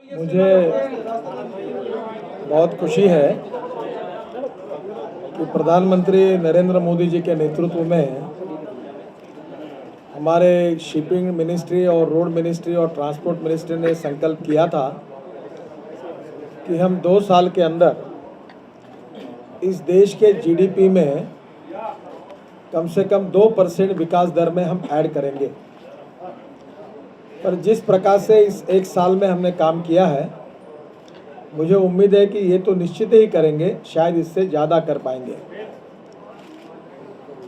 मुझे बहुत खुशी है कि प्रधानमंत्री नरेंद्र मोदी जी के नेतृत्व में हमारे शिपिंग मिनिस्ट्री और रोड मिनिस्ट्री और ट्रांसपोर्ट मिनिस्ट्री ने संकल्प किया था कि हम 2 साल के अंदर इस देश के जीडीपी में कम से कम 2% विकास दर में हम ऐड करेंगे। पर जिस प्रकार से इस 1 साल में हमने काम किया है, मुझे उम्मीद है कि ये तो निश्चित ही करेंगे, शायद इससे ज़्यादा कर पाएंगे।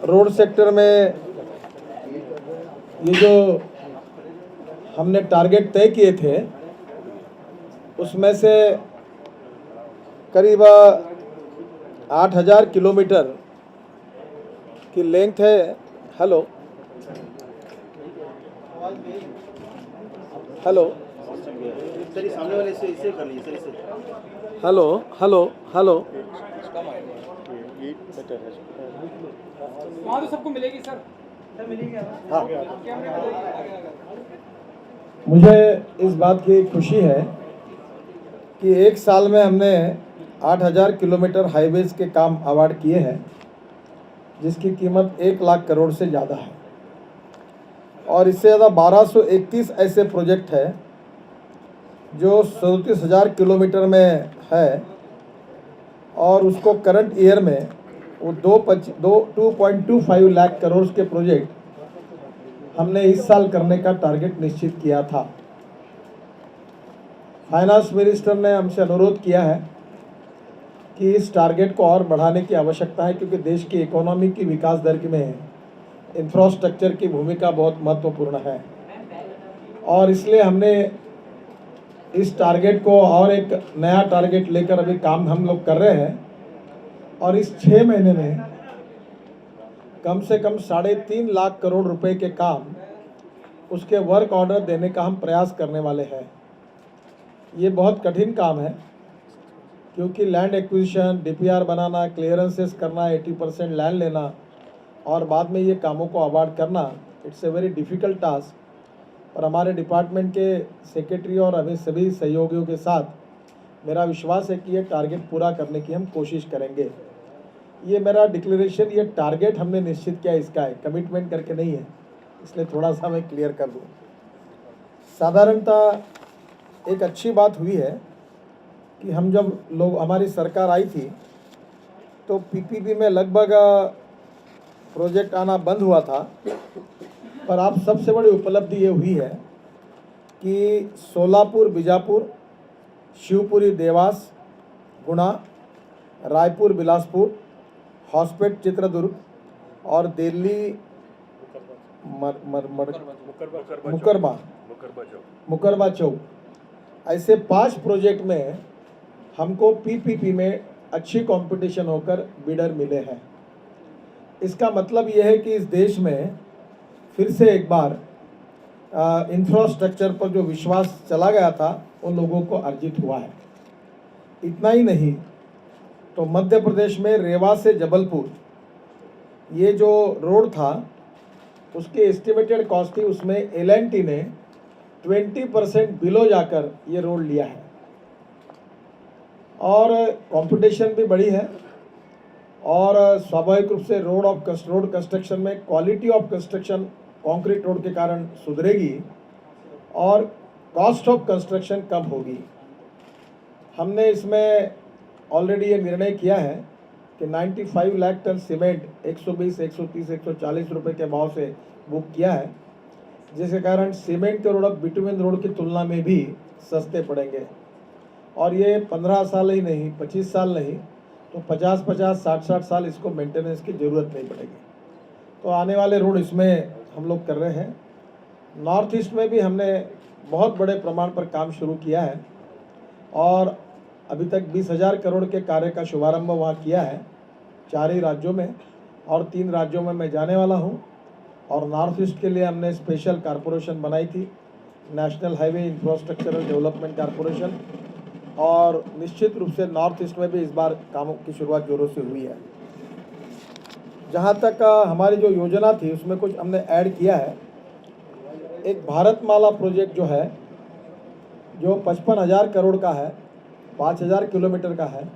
रोड सेक्टर में ये जो हमने टारगेट तय किए थे, उसमें से करीब 8000 किलोमीटर की लेंथ है। हेलो हेलो सर, सामने वाले से इसे कर लीजिए सर, इसे। हेलो हेलो हेलो वहाँ तो सबको मिलेगी सर। मिलेगी। हाँ, मुझे इस बात की खुशी है कि 1 साल में हमने 8000 किलोमीटर हाईवेज के काम अवार्ड किए हैं, जिसकी कीमत 1 लाख करोड़ से ज़्यादा है। और इससे ज़्यादा 1231 ऐसे प्रोजेक्ट है जो 37,000 किलोमीटर में है, और उसको करंट ईयर में वो 2.25 लाख करोड़ के प्रोजेक्ट हमने इस साल करने का टारगेट निश्चित किया था। फाइनेंस मिनिस्टर ने हमसे अनुरोध किया है कि इस टारगेट को और बढ़ाने की आवश्यकता है, क्योंकि देश की इकोनॉमी की विकास दर में इंफ्रास्ट्रक्चर की भूमिका बहुत महत्वपूर्ण है। और इसलिए हमने इस टारगेट को और एक नया टारगेट लेकर अभी काम हम लोग कर रहे हैं, और इस 6 महीने में कम से कम 3.5 लाख करोड़ रुपए के काम, उसके वर्क ऑर्डर देने का हम प्रयास करने वाले हैं। ये बहुत कठिन काम है, क्योंकि लैंड एक्विजिशन, डीपीआर बनाना, क्लियरेंसेस करना, 80% लैंड लेना और बाद में ये कामों को अवार्ड करना, it's a very difficult task. पर हमारे डिपार्टमेंट के सेक्रेटरी और अभी सभी सहयोगियों के साथ मेरा विश्वास है कि ये टारगेट पूरा करने की हम कोशिश करेंगे। ये मेरा डिक्लेरेशन, ये टारगेट हमने निश्चित किया, इसका है, कमिटमेंट करके नहीं है, इसलिए थोड़ा सा मैं क्लियर कर दूँ। साधारणतः एक अच्छी बात हुई है कि हम जब हमारी सरकार आई थी तो पीपीपी में लगभग प्रोजेक्ट आना बंद हुआ था, पर अब सबसे बड़ी उपलब्धि ये हुई है कि सोलापुर बीजापुर, शिवपुरी देवास गुना, रायपुर बिलासपुर, हॉस्पेट चित्रदुर्ग और दिल्ली मुकरबा चौक, ऐसे 5 प्रोजेक्ट में हमको पीपीपी में अच्छी कंपटीशन होकर बिडर मिले हैं। इसका मतलब यह है कि इस देश में फिर से एक बार इंफ्रास्ट्रक्चर पर जो विश्वास चला गया था, उन लोगों को अर्जित हुआ है। इतना ही नहीं, तो मध्य प्रदेश में रेवा से जबलपुर ये जो रोड था, उसकी एस्टिमेटेड कॉस्ट थी, उसमें एल&टी ने 20% बिलो जाकर ये रोड लिया है। और कंपटीशन भी बड़ी है, और स्वाभाविक रूप से रोड कंस्ट्रक्शन में quality of construction concrete road के कारण सुधरेगी और कॉस्ट ऑफ कंस्ट्रक्शन कम होगी। हमने इसमें ऑलरेडी ये निर्णय किया है कि 95 लाख टन सीमेंट 120, 130, 140 रुपये के भाव से बुक किया है, जिसके कारण सीमेंट के रोड अब बिटुमिन रोड की तुलना में भी सस्ते पड़ेंगे। और ये 15 साल ही नहीं, 25 साल नहीं, तो 50-50, 60-60 साल इसको मेंटेनेंस की ज़रूरत नहीं पड़ेगी। तो आने वाले रोड इसमें हम लोग कर रहे हैं। नॉर्थ ईस्ट में भी हमने बहुत बड़े प्रमाण पर काम शुरू किया है, और अभी तक 20,000 करोड़ के कार्य का शुभारंभ वहाँ किया है 4 ही राज्यों में, और 3 राज्यों में मैं जाने वाला हूँ। और नॉर्थ ईस्ट के लिए हमने स्पेशल कॉरपोरेशन बनाई थी, national highway infrastructural development corporation, और निश्चित रूप से नॉर्थ ईस्ट में भी इस बार कामों की शुरुआत जोरों से हुई है। जहाँ तक हमारी जो योजना थी, उसमें कुछ हमने ऐड किया है। एक भारतमाला प्रोजेक्ट जो है जो 55,000 करोड़ का है, 5,000 किलोमीटर का है।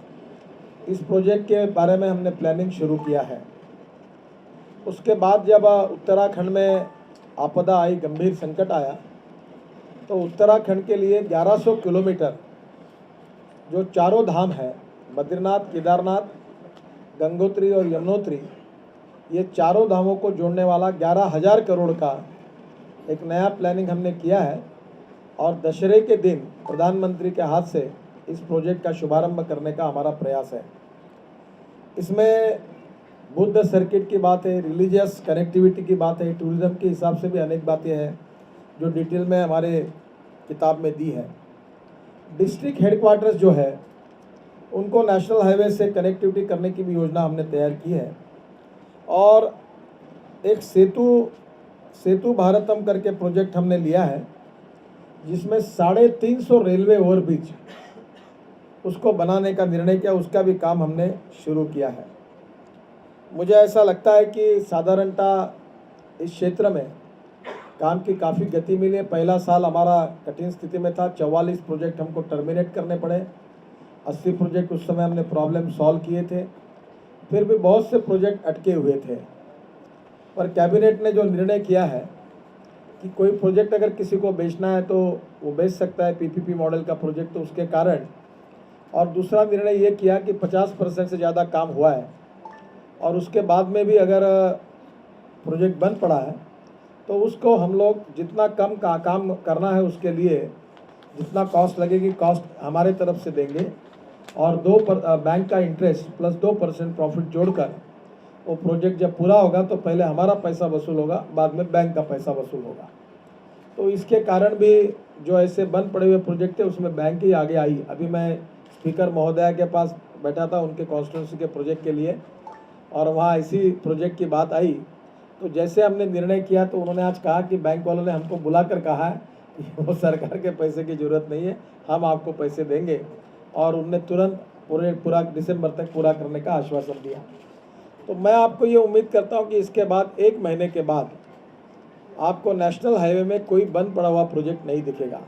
इस प्रोजेक्ट के बारे में हमने प्लानिंग शुरू किया है। उसके बाद जब उत्तराखंड में आपदा आई, गंभीर संकट आया, तो उत्तराखंड के लिए 1100 किलोमीटर जो चारों धाम है, बद्रीनाथ, केदारनाथ, गंगोत्री और यमुनोत्री, ये चारों धामों को जोड़ने वाला 11,000 करोड़ का एक नया प्लानिंग हमने किया है। और दशहरे के दिन प्रधानमंत्री के हाथ से इस प्रोजेक्ट का शुभारंभ करने का हमारा प्रयास है। इसमें बुद्ध सर्किट की बात है, रिलीजियस कनेक्टिविटी की बात है, टूरिज्म के हिसाब से भी अनेक बातें हैं जो डिटेल में हमारे किताब में दी है। डिस्ट्रिक्ट हेडक्वार्टर्स जो है उनको नेशनल हाईवे से कनेक्टिविटी करने की भी योजना हमने तैयार की है। और एक सेतु भारतम करके प्रोजेक्ट हमने लिया है, जिसमें 350 रेलवे ओवरब्रिज उसको बनाने का निर्णय किया, उसका भी काम हमने शुरू किया है। मुझे ऐसा लगता है कि साधारणतः इस क्षेत्र में काम की काफ़ी गति मिली है। पहला साल हमारा कठिन स्थिति में था, 44 प्रोजेक्ट हमको टर्मिनेट करने पड़े, 80 प्रोजेक्ट उस समय हमने प्रॉब्लम सॉल्व किए थे। फिर भी बहुत से प्रोजेक्ट अटके हुए थे, पर कैबिनेट ने जो निर्णय किया है कि कोई प्रोजेक्ट अगर किसी को बेचना है तो वो बेच सकता है, पीपीपी मॉडल का प्रोजेक्ट, तो उसके कारण। और दूसरा निर्णय ये किया कि 50% से ज़्यादा काम हुआ है और उसके बाद में भी अगर प्रोजेक्ट बंद पड़ा है तो उसको हम लोग जितना कम का काम करना है उसके लिए जितना कॉस्ट लगेगी, कॉस्ट हमारे तरफ से देंगे और बैंक का इंटरेस्ट प्लस 2% प्रॉफिट जोड़कर वो प्रोजेक्ट जब पूरा होगा तो पहले हमारा पैसा वसूल होगा, बाद में बैंक का पैसा वसूल होगा। तो इसके कारण भी जो ऐसे बंद पड़े हुए प्रोजेक्ट है उसमें बैंक ही आगे आई। अभी मैं स्पीकर महोदया के पास बैठा था उनके कॉन्स्टिट्यूंसी के प्रोजेक्ट के लिए, और वहाँ ऐसी प्रोजेक्ट की बात आई तो जैसे हमने निर्णय किया तो उन्होंने आज कहा कि बैंक वालों ने हमको बुलाकर कहा है कि वो सरकार के पैसे की ज़रूरत नहीं है, हम आपको पैसे देंगे, और उनने तुरंत पूरा दिसंबर तक पूरा करने का आश्वासन दिया। तो मैं आपको ये उम्मीद करता हूँ कि इसके बाद 1 महीने के बाद आपको नेशनल हाईवे में कोई बंद पड़ा हुआ प्रोजेक्ट नहीं दिखेगा।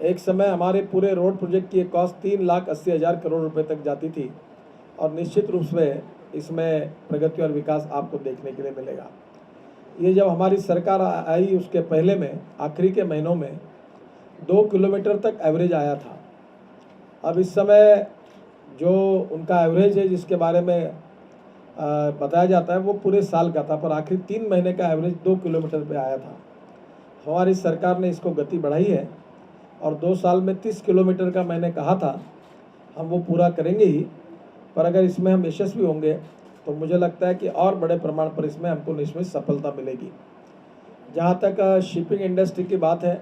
एक समय हमारे पूरे रोड प्रोजेक्ट की कॉस्ट 3,80,000 करोड़ रुपए तक जाती थी, और निश्चित रूप से इसमें प्रगति और विकास आपको देखने के लिए मिलेगा। ये जब हमारी सरकार आई उसके पहले में आखिरी के महीनों में 2 किलोमीटर तक एवरेज आया था। अब इस समय जो उनका एवरेज है जिसके बारे में बताया जाता है वो पूरे साल का था, पर आखिरी 3 महीने का एवरेज 2 किलोमीटर पे आया था। हमारी सरकार ने इसको गति बढ़ाई है और 2 साल में 30 किलोमीटर का मैंने कहा था, हम वो पूरा करेंगे ही। पर अगर इसमें हम यशस्वी होंगे तो मुझे लगता है कि और बड़े प्रमाण पर इसमें हमको निश्चित सफलता मिलेगी। जहाँ तक शिपिंग इंडस्ट्री की बात है,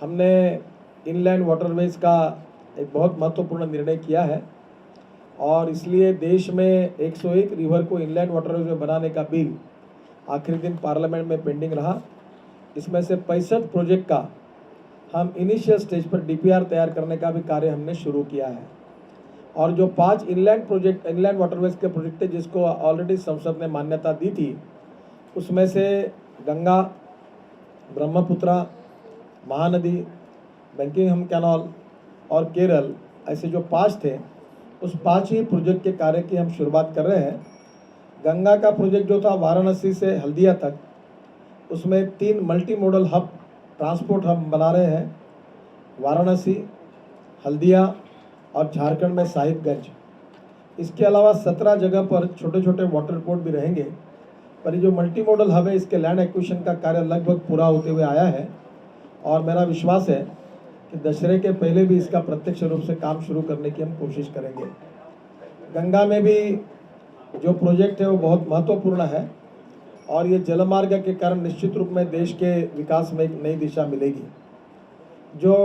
हमने इनलैंड वाटरवेज का एक बहुत महत्वपूर्ण निर्णय किया है, और इसलिए देश में 101 रिवर को इनलैंड वाटरवेज में बनाने का बिल आखिरी दिन पार्लियामेंट में पेंडिंग रहा। इसमें से 65 प्रोजेक्ट का हम इनिशियल स्टेज पर डीपीआर तैयार करने का भी कार्य हमने शुरू किया है। और जो 5 इनलैंड वाटरवेज के प्रोजेक्ट है जिसको ऑलरेडी संसद ने मान्यता दी थी, उसमें से गंगा, ब्रह्मपुत्रा, महानदी, बंकिंघम कैनाल और केरल, ऐसे जो 5 थे, उस 5 ही प्रोजेक्ट के कार्य की हम शुरुआत कर रहे हैं। गंगा का प्रोजेक्ट जो था वाराणसी से हल्दिया तक, उसमें 3 multi modal hub, transport hub बना रहे हैं, वाराणसी, हल्दिया और झारखंड में साहिबगंज। इसके अलावा 17 जगह पर छोटे छोटे वाटर पोर्ट भी रहेंगे। पर ये जो मल्टी मॉडल हब है इसके लैंड एक्विजिशन का कार्य लगभग पूरा होते हुए आया है, और मेरा विश्वास है कि दशहरे के पहले भी इसका प्रत्यक्ष रूप से काम शुरू करने की हम कोशिश करेंगे। गंगा में भी जो प्रोजेक्ट है वो बहुत महत्वपूर्ण है, और ये जलमार्ग के कारण निश्चित रूप में देश के विकास में एक नई दिशा मिलेगी। जो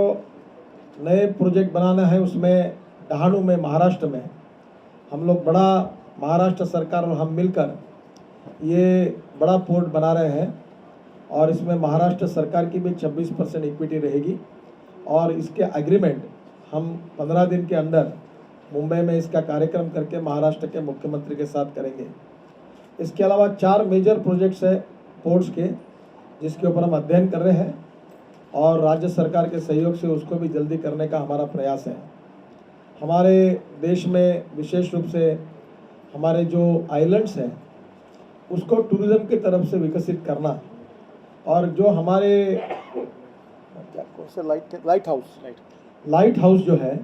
नए प्रोजेक्ट बनाना है उसमें डहाणू में, महाराष्ट्र में, हम लोग महाराष्ट्र सरकार और हम मिलकर ये बड़ा पोर्ट बना रहे हैं, और इसमें महाराष्ट्र सरकार की भी 26% इक्विटी रहेगी, और इसके एग्रीमेंट हम 15 दिन के अंदर मुंबई में इसका कार्यक्रम करके महाराष्ट्र के मुख्यमंत्री के साथ करेंगे। इसके अलावा 4 मेजर प्रोजेक्ट्स हैं पोर्ट्स के, जिसके ऊपर हम अध्ययन कर रहे हैं। और राज्य सरकार के सहयोग से उसको भी जल्दी करने का हमारा प्रयास है। हमारे देश में विशेष रूप से हमारे जो आइलैंड्स हैं उसको टूरिज्म की तरफ से विकसित करना, और जो हमारे लाइट हाउस जो है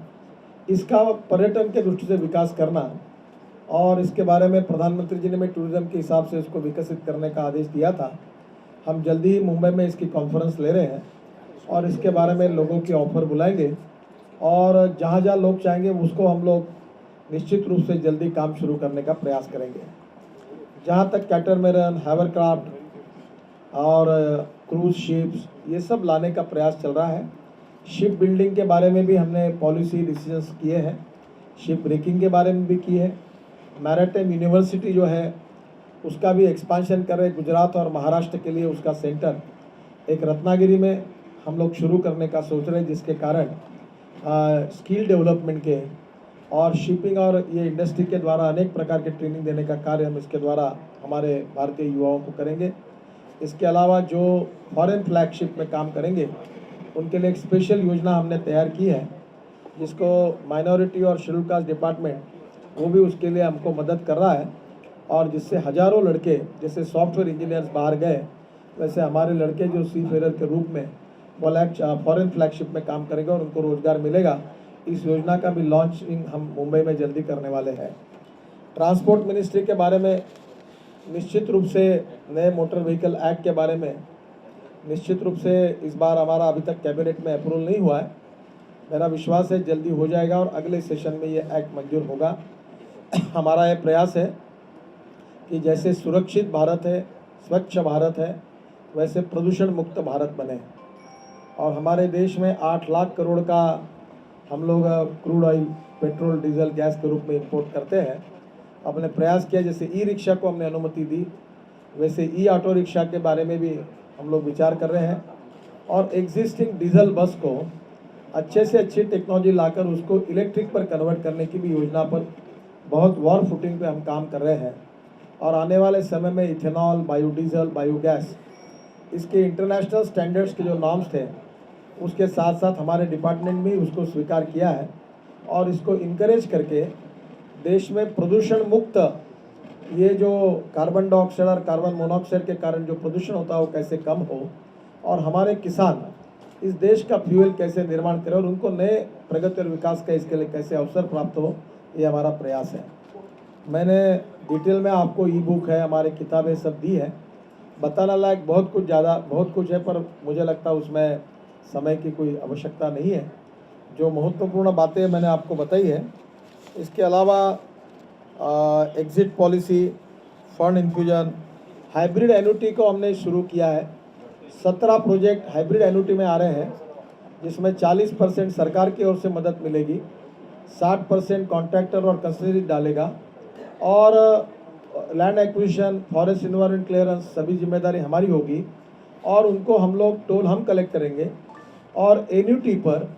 इसका पर्यटन के दृष्टि से विकास करना, और इसके बारे में प्रधानमंत्री जी ने मैं टूरिज्म के हिसाब से इसको विकसित करने का आदेश दिया था। हम जल्दी ही मुंबई में इसकी कॉन्फ्रेंस ले रहे हैं और इसके बारे में लोगों की ऑफर बुलाएंगे, और जहाँ जहाँ लोग चाहेंगे उसको हम लोग निश्चित रूप से जल्दी काम शुरू करने का प्रयास करेंगे। जहाँ तक कैटरमैरन, हाइवरक्राफ्ट और क्रूज शिप्स ये सब लाने का प्रयास चल रहा है। शिप बिल्डिंग के बारे में भी हमने पॉलिसी डिसीजंस किए हैं, शिप ब्रेकिंग के बारे में भी किए हैं। मैरिटाइम यूनिवर्सिटी जो है उसका भी एक्सपांशन कर रहे हैं, गुजरात और महाराष्ट्र के लिए उसका सेंटर एक रत्नागिरी में हम लोग शुरू करने का सोच रहे हैं, जिसके कारण स्किल डेवलपमेंट के और शिपिंग और ये इंडस्ट्री के द्वारा अनेक प्रकार के ट्रेनिंग देने का कार्य हम इसके द्वारा हमारे भारतीय युवाओं को करेंगे। इसके अलावा जो फॉरेन फ्लैगशिप में काम करेंगे उनके लिए एक स्पेशल योजना हमने तैयार की है, जिसको माइनॉरिटी और शेड्यूल कास्ट डिपार्टमेंट वो भी उसके लिए हमको मदद कर रहा है, और जिससे हज़ारों लड़के जैसे सॉफ्टवेयर इंजीनियर्स बाहर गए वैसे हमारे लड़के जो सी फेरर के रूप में फॉरेन फ्लैगशिप में काम करेंगे और उनको रोज़गार मिलेगा। इस योजना का भी लॉन्चिंग हम मुंबई में जल्दी करने वाले हैं। ट्रांसपोर्ट मिनिस्ट्री के बारे में निश्चित रूप से नए मोटर व्हीकल एक्ट के बारे में निश्चित रूप से इस बार हमारा अभी तक कैबिनेट में अप्रूवल नहीं हुआ है। मेरा विश्वास है जल्दी हो जाएगा और अगले सेशन में ये एक्ट मंजूर होगा। हमारा ये प्रयास है कि जैसे सुरक्षित भारत है, स्वच्छ भारत है, वैसे प्रदूषण मुक्त भारत बने, और हमारे देश में 8 लाख करोड़ का हम लोग crude oil, petrol, diesel, gas के रूप में इंपोर्ट करते हैं। अपने प्रयास किया, जैसे ई रिक्शा को हमने अनुमति दी, वैसे ई ऑटो रिक्शा के बारे में भी हम लोग विचार कर रहे हैं, और एग्जिस्टिंग डीजल बस को अच्छे से अच्छी टेक्नोलॉजी लाकर उसको इलेक्ट्रिक पर कन्वर्ट करने की भी योजना पर बहुत वॉर फुटिंग पे हम काम कर रहे हैं। और आने वाले समय में इथेनॉल, बायोडीजल, बायोगैस इसके इंटरनेशनल स्टैंडर्ड्स के जो नॉर्म्स थे उसके साथ साथ हमारे डिपार्टमेंट भी उसको स्वीकार किया है, और इसको इनकरेज करके देश में प्रदूषण मुक्त ये जो कार्बन डाइऑक्साइड और कार्बन मोनोऑक्साइड के कारण जो प्रदूषण होता है वो कैसे कम हो, और हमारे किसान इस देश का फ्यूल कैसे निर्माण करें और उनको नए प्रगति और विकास का इसके लिए कैसे अवसर प्राप्त हो, ये हमारा प्रयास है। मैंने डिटेल में आपको ई बुक है, हमारे किताबें सब दी है, बताना लायक बहुत कुछ है, पर मुझे लगता है उसमें समय की कोई आवश्यकता नहीं है। जो महत्वपूर्ण बातें मैंने आपको बताई है, इसके अलावा exit policy, fund infusion, hybrid annuity को हमने शुरू किया है। 17 प्रोजेक्ट हाइब्रिड एन्युटी में आ रहे हैं, जिसमें 40% सरकार की ओर से मदद मिलेगी, 60% कॉन्ट्रैक्टर और कंसल्टेंसी डालेगा, और land acquisition, forest environment clearance सभी जिम्मेदारी हमारी होगी, और उनको हम लोग टोल हम कलेक्ट करेंगे, और एन्युटी पर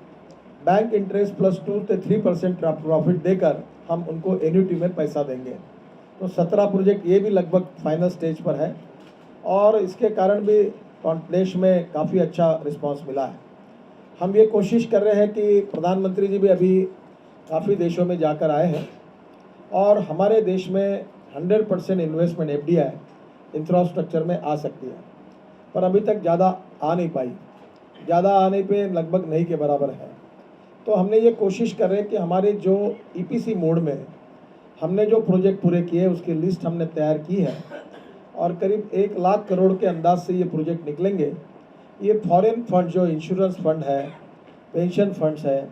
बैंक इंटरेस्ट प्लस 2 से 3% प्रॉफिट देकर हम उनको एन्युटी में पैसा देंगे। तो 17 प्रोजेक्ट ये भी लगभग फाइनल स्टेज पर है, और इसके कारण भी देश में काफ़ी अच्छा रिस्पांस मिला है। हम ये कोशिश कर रहे हैं कि प्रधानमंत्री जी भी अभी काफ़ी देशों में जाकर आए हैं, और हमारे देश में 100% इन्वेस्टमेंट FDI इंफ्रास्ट्रक्चर में आ सकती है, पर अभी तक ज़्यादा आ नहीं पाई। ज़्यादा आने पे लगभग नहीं के बराबर है। तो हमने ये कोशिश कर रहे हैं कि हमारे जो EPC मोड में हमने जो प्रोजेक्ट पूरे किए उसकी लिस्ट हमने तैयार की है, और करीब 1 लाख करोड़ के अंदाज से ये प्रोजेक्ट निकलेंगे। ये फॉरेन फंड, जो इंश्योरेंस फंड है, पेंशन फंड्स है,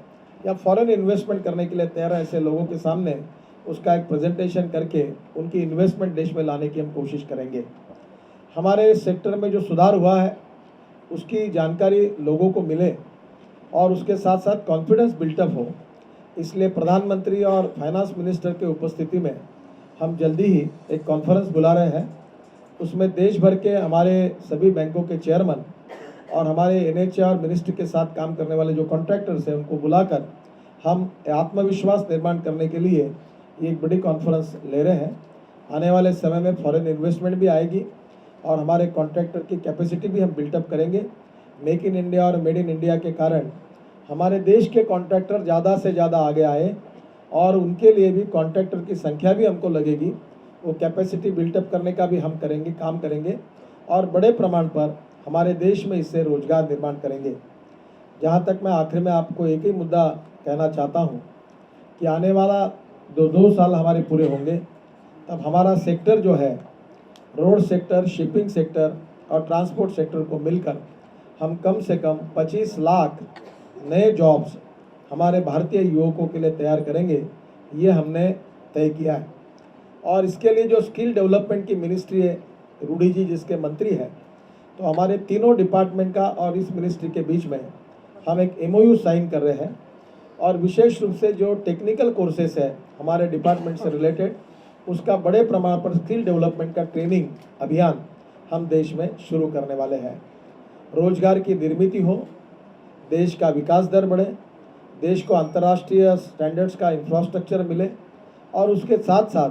या फॉरेन इन्वेस्टमेंट करने के लिए तैयार ऐसे लोगों के सामने उसका एक प्रेजेंटेशन करके उनकी इन्वेस्टमेंट देश में लाने की हम कोशिश करेंगे। हमारे सेक्टर में जो सुधार हुआ है उसकी जानकारी लोगों को मिले, और उसके साथ साथ कॉन्फिडेंस बिल्टअप हो, इसलिए प्रधानमंत्री और फाइनेंस मिनिस्टर के उपस्थिति में हम जल्दी ही एक कॉन्फ्रेंस बुला रहे हैं। उसमें देश भर के हमारे सभी बैंकों के चेयरमैन और हमारे NHR मिनिस्ट्री के साथ काम करने वाले जो कॉन्ट्रैक्टर्स हैं उनको बुलाकर हम आत्मविश्वास निर्माण करने के लिए ये एक बड़ी कॉन्फ्रेंस ले रहे हैं। आने वाले समय में फॉरेन इन्वेस्टमेंट भी आएगी, और हमारे कॉन्ट्रैक्टर की कैपेसिटी भी हम बिल्टअप करेंगे। मेक इन इंडिया और मेड इन इंडिया के कारण हमारे देश के कॉन्ट्रैक्टर ज़्यादा से ज़्यादा आगे आए और उनके लिए भी कॉन्ट्रैक्टर की संख्या भी हमको लगेगी, वो कैपेसिटी बिल्टअप करने का भी हम करेंगे, काम करेंगे और बड़े प्रमाण पर हमारे देश में इससे रोजगार निर्माण करेंगे। जहाँ तक मैं आखिर में आपको एक ही मुद्दा कहना चाहता हूँ कि आने वाला दो साल हमारे पूरे होंगे, तब हमारा सेक्टर जो है, रोड सेक्टर, शिपिंग सेक्टर और ट्रांसपोर्ट सेक्टर को मिलकर हम कम से कम 25 लाख नए जॉब्स हमारे भारतीय युवकों के लिए तैयार करेंगे, ये हमने तय किया है। और इसके लिए जो स्किल डेवलपमेंट की मिनिस्ट्री है, रूडी जी जिसके मंत्री हैं, तो हमारे तीनों डिपार्टमेंट का और इस मिनिस्ट्री के बीच में हम एक MOU साइन कर रहे हैं और विशेष रूप से जो टेक्निकल कोर्सेस है हमारे डिपार्टमेंट से रिलेटेड, उसका बड़े प्रमाण पर स्किल डेवलपमेंट का ट्रेनिंग अभियान हम देश में शुरू करने वाले हैं। रोजगार की निर्मित हो, देश का विकास दर बढ़े, देश को अंतर्राष्ट्रीय स्टैंडर्ड्स का इंफ्रास्ट्रक्चर मिले और उसके साथ साथ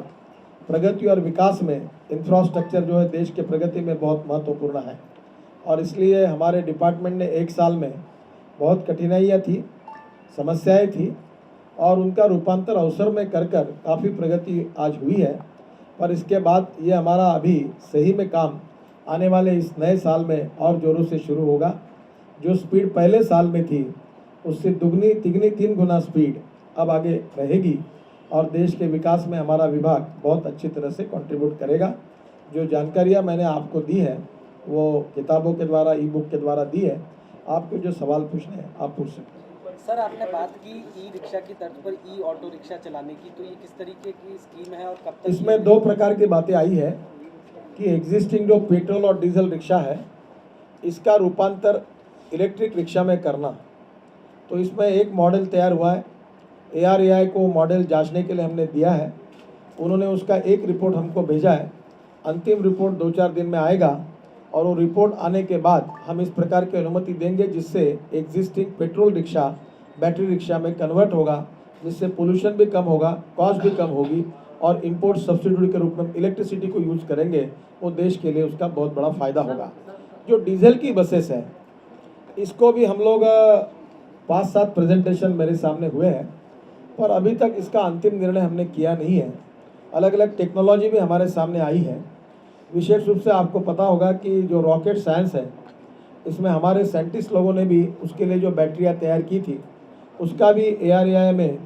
प्रगति और विकास में इंफ्रास्ट्रक्चर जो है देश के प्रगति में बहुत महत्वपूर्ण है। और इसलिए हमारे डिपार्टमेंट ने एक साल में बहुत कठिनाइयाँ थी, समस्याएं थी और उनका रूपांतर अवसर में कर काफ़ी प्रगति आज हुई है। पर इसके बाद ये हमारा अभी सही में काम आने वाले इस नए साल में और ज़ोरों से शुरू होगा। जो स्पीड पहले साल में थी उससे दुगनी तिगनी 3 गुना स्पीड अब आगे रहेगी और देश के विकास में हमारा विभाग बहुत अच्छी तरह से कंट्रीब्यूट करेगा। जो जानकारियाँ मैंने आपको दी है वो किताबों के द्वारा, ई-बुक के द्वारा दी है। आपको जो सवाल पूछने हैं आप पूछ सकते हैं। सर, आपने बात की ई-रिक्शा की तर्ज पर ऑटो रिक्शा चलाने की, तो ये किस तरीके की स्कीम है और कब तक? इसमें 2 प्रकार की बातें आई है कि एग्जिस्टिंग जो पेट्रोल और डीजल रिक्शा है, इसका रूपांतर इलेक्ट्रिक रिक्शा में करना। तो इसमें एक मॉडल तैयार हुआ है, ARAI को मॉडल जांचने के लिए हमने दिया है। उन्होंने उसका एक रिपोर्ट हमको भेजा है, अंतिम रिपोर्ट 2-4 दिन में आएगा और वो रिपोर्ट आने के बाद हम इस प्रकार की अनुमति देंगे जिससे existing petrol rickshaw battery rickshaw में कन्वर्ट होगा, जिससे पोल्यूशन भी कम होगा, कॉस्ट भी कम होगी और इंपोर्ट सब्सिडी के रूप में इलेक्ट्रिसिटी को यूज़ करेंगे, वो देश के लिए उसका बहुत बड़ा फ़ायदा होगा। जो डीजल की बसेस है, इसको भी हम लोग 5-7 प्रेजेंटेशन मेरे सामने हुए हैं, पर अभी तक इसका अंतिम निर्णय हमने किया नहीं है। अलग अलग टेक्नोलॉजी भी हमारे सामने आई है। विशेष रूप से आपको पता होगा कि जो रॉकेट साइंस है, इसमें हमारे साइंटिस्ट लोगों ने भी उसके लिए जो बैटरियाँ तैयार की थी, उसका भी ARAI में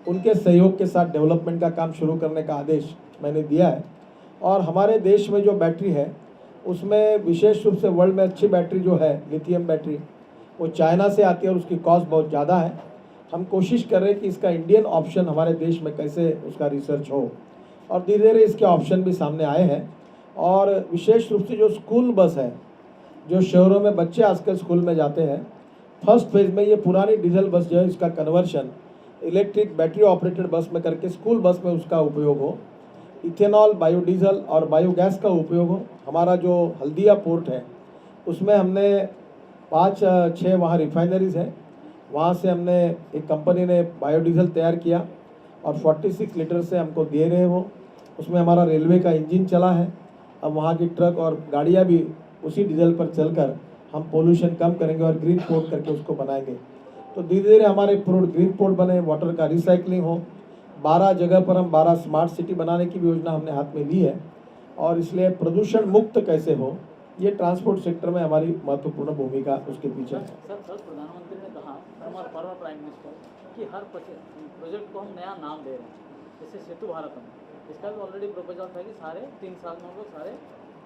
उनके सहयोग के साथ डेवलपमेंट का काम शुरू करने का आदेश मैंने दिया है। और हमारे देश में जो बैटरी है उसमें विशेष रूप से वर्ल्ड में अच्छी बैटरी जो है लिथियम बैटरी, वो चाइना से आती है और उसकी कॉस्ट बहुत ज़्यादा है। हम कोशिश कर रहे हैं कि इसका इंडियन ऑप्शन हमारे देश में कैसे उसका रिसर्च हो और धीरे धीरे इसके ऑप्शन भी सामने आए हैं। और विशेष रूप से जो स्कूल बस है, जो शहरों में बच्चे आजकल स्कूल में जाते हैं, फर्स्ट फेज में ये पुरानी डीजल बस जो है इसका कन्वर्शन इलेक्ट्रिक बैटरी ऑपरेटेड बस में करके स्कूल बस में उसका उपयोग हो, इथेनॉल, बायोडीजल और बायोगैस का उपयोग हो। हमारा जो हल्दिया पोर्ट है उसमें हमने 5-6 वहाँ रिफाइनरीज है, वहाँ से हमने एक कंपनी ने बायोडीजल तैयार किया और 46 लीटर से हमको दे रहे वो। उसमें हमारा रेलवे का इंजन चला है। अब वहाँ की ट्रक और गाड़ियाँ भी उसी डीजल पर चलकर हम पोल्यूशन कम करेंगे और ग्रीन पोर्ट करके उसको बनाएंगे। तो धीरे धीरे हमारे पोर्ट ग्रीन पोर्ट बने, वाटर का रिसाइकलिंग हो। 12 जगह पर हम 12 स्मार्ट सिटी बनाने की भी योजना हमने हाथ में ली है। और इसलिए प्रदूषण मुक्त कैसे हो, ये ट्रांसपोर्ट सेक्टर में हमारी महत्वपूर्ण भूमिका उसके पीछे है। सर प्रधानमंत्री ने कहा, हमारे फॉर्मर प्राइम मिनिस्टर, कि हर प्रोजेक्ट को हम नया नाम दे रहे हैं, जैसे सेतु भारतम, इसका भी ऑलरेडी प्रपोजल था कि सारे 3 साल में हम लोग सारे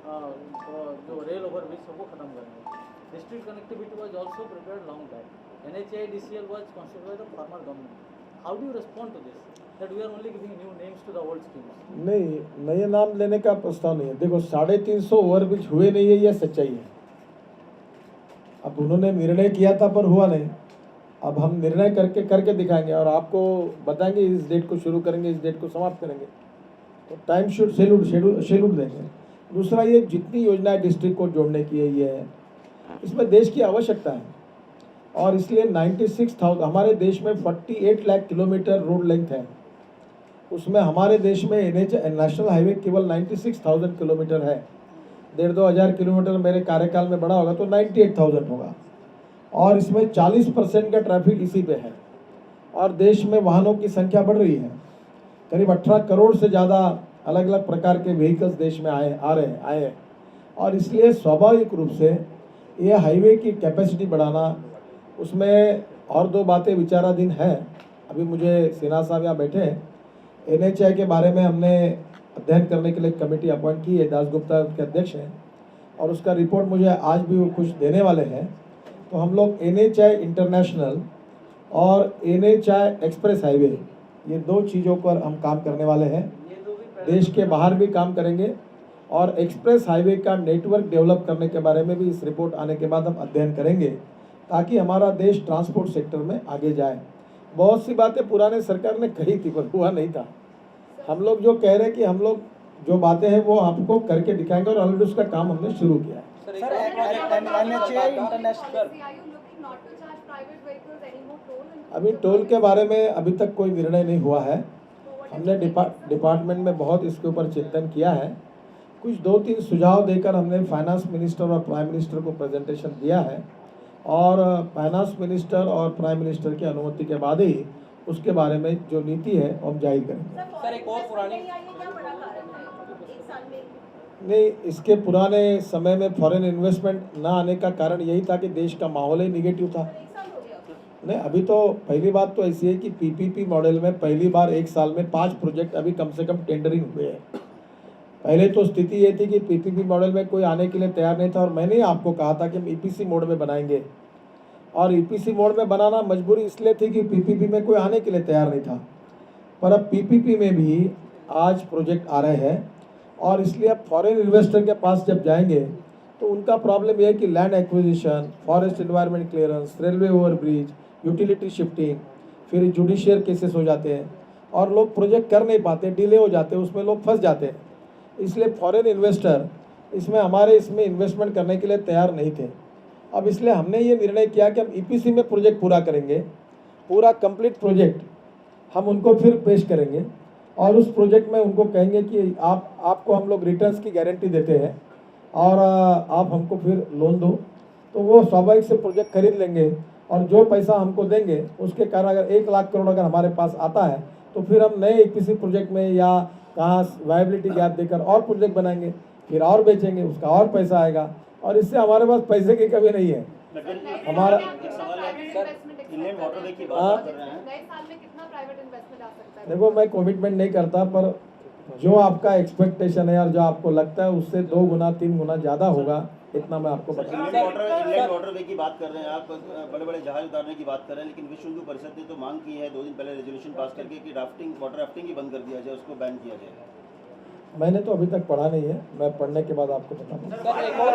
जो रेल ओवरब्रिज सबको खत्म करेंगे। District connectivity was also prepared long back. NHAIDCL was considered by the former government. How do you respond to this? That we are only giving new names to the old schemes? नहीं, नए नाम लेने का प्रस्ताव नहीं है। देखो 350 overbridge हुए नहीं है, यह सच्चाई है। अब उन्होंने निर्णय किया था पर हुआ नहीं। अब हम निर्णय करके दिखाएंगे और आपको बताएंगे इस डेट को शुरू करेंगे, इस डेट को समाप्त करेंगे। तो टाइम शेड्यूल देंगे। दूसरा, ये जितनी योजनाएं डिस्ट्रिक्ट को जोड़ने की है, ये है, इसमें देश की आवश्यकता है और इसलिए 96,000 हमारे देश में 48 लाख किलोमीटर रोड लेंथ है। उसमें हमारे देश में नेशनल हाईवे केवल 96,000 किलोमीटर है। 1,500 किलोमीटर मेरे कार्यकाल में बड़ा होगा तो 98,000 होगा। और इसमें 40% का ट्रैफिक इसी पे है। और देश में वाहनों की संख्या बढ़ रही है, करीब 18 करोड़ से ज़्यादा अलग अलग प्रकार के व्हीकल्स देश में आए हैं। और इसलिए स्वाभाविक रूप से ये हाईवे की कैपेसिटी बढ़ाना, उसमें और दो बातें विचाराधीन हैं। अभी मुझे सिन्हा साहब यहाँ बैठे हैं, NHAI के बारे में हमने अध्ययन करने के लिए कमेटी अपॉइंट की है, दास गुप्ता के अध्यक्ष हैं, और उसका रिपोर्ट मुझे आज भी वो कुछ देने वाले हैं। तो हम लोग NHAI इंटरनेशनल और NHAI एक्सप्रेस हाईवे, ये दो चीज़ों पर हम काम करने वाले हैं। देश के बाहर भी काम करेंगे और एक्सप्रेस हाईवे का नेटवर्क डेवलप करने के बारे में भी इस रिपोर्ट आने के बाद हम अध्ययन करेंगे, ताकि हमारा देश ट्रांसपोर्ट सेक्टर में आगे जाए। बहुत सी बातें पुराने सरकार ने कही थी पर हुआ नहीं था। हम लोग जो कह रहे हैं कि हम लोग जो बातें हैं वो आपको करके दिखाएंगे, और ऑलरेडी उसका काम हमने शुरू किया है। NHAI इंटरनेशनल अभी टोल के बारे में अभी तक कोई निर्णय नहीं हुआ है। हमने डिपार्टमेंट में बहुत इसके ऊपर चिंतन किया है। कुछ 2-3 सुझाव देकर हमने फाइनेंस मिनिस्टर और प्राइम मिनिस्टर को प्रेजेंटेशन दिया है, और फाइनेंस मिनिस्टर और प्राइम मिनिस्टर की अनुमति के बाद ही उसके बारे में जो नीति है वो हम जाहिर करेंगे। सर एक और पुरानी नहीं, इसके पुराने समय में फॉरेन इन्वेस्टमेंट ना आने का कारण यही था कि देश का माहौल ही निगेटिव था। नहीं, अभी तो पहली बात तो ऐसी है कि PPP मॉडल में पहली बार एक साल में 5 प्रोजेक्ट अभी कम से कम टेंडरिंग हुए हैं। पहले तो स्थिति ये थी कि PPP मॉडल में कोई आने के लिए तैयार नहीं था, और मैंने आपको कहा था कि हम EPC मोड में बनाएंगे, और EPC मोड में बनाना मजबूरी इसलिए थी कि PPP में कोई आने के लिए तैयार नहीं था। पर अब PPP में भी आज प्रोजेक्ट आ रहे हैं, और इसलिए अब फॉरेन इन्वेस्टर के पास जब जाएंगे तो उनका प्रॉब्लम यह है कि land acquisition, forest environment clearance, railway overbridge, utility shifting, फिर जुडिशियल केसेस हो जाते हैं, और लोग प्रोजेक्ट कर नहीं पाते, डिले हो जाते हैं, उसमें लोग फंस जाते हैं। इसलिए फॉरेन इन्वेस्टर इसमें इन्वेस्टमेंट करने के लिए तैयार नहीं थे। अब इसलिए हमने ये निर्णय किया कि हम EPC में प्रोजेक्ट पूरा करेंगे, पूरा कंप्लीट प्रोजेक्ट हम उनको फिर पेश करेंगे, और उस प्रोजेक्ट में उनको कहेंगे कि आपको हम लोग रिटर्न्स की गारंटी देते हैं, और आप हमको फिर लोन दो। तो वो स्वाभाविक से प्रोजेक्ट खरीद लेंगे, और जो पैसा हमको देंगे उसके कारण अगर 1 लाख करोड़ अगर हमारे पास आता है तो फिर हम नए किसी प्रोजेक्ट में या कहाँ वायबिलिटी गैप देकर और प्रोजेक्ट बनाएंगे, फिर और बेचेंगे, उसका और पैसा आएगा, और इससे हमारे पास पैसे की कमी नहीं है। हमारा इनलैंड वाटरवे की बात कर रहे हैं। नए साल में कितना प्राइवेट इन्वेस्टमेंट आ सकता है? देखो, मैं कमिटमेंट नहीं करता, पर जो आपका एक्सपेक्टेशन है और जो आपको लगता है उससे 2 गुना 3 गुना ज़्यादा होगा, इतना मैं आपको बता। इनलैंड वाटरवे की बात कर रहे हैं आप, बड़े बड़े जहाज उतारने की बात कर रहे हैं, लेकिन विश्व हिंदू परिषद ने तो मांग की है 2 दिन पहले रेजोल्यूशन पास करके कि वाटर राफ्टिंग ही बंद कर दिया जाए, उसको बैन किया जाए। मैंने तो अभी तक पढ़ा नहीं है, मैं पढ़ने के बाद आपको बताऊंगा। सर एक और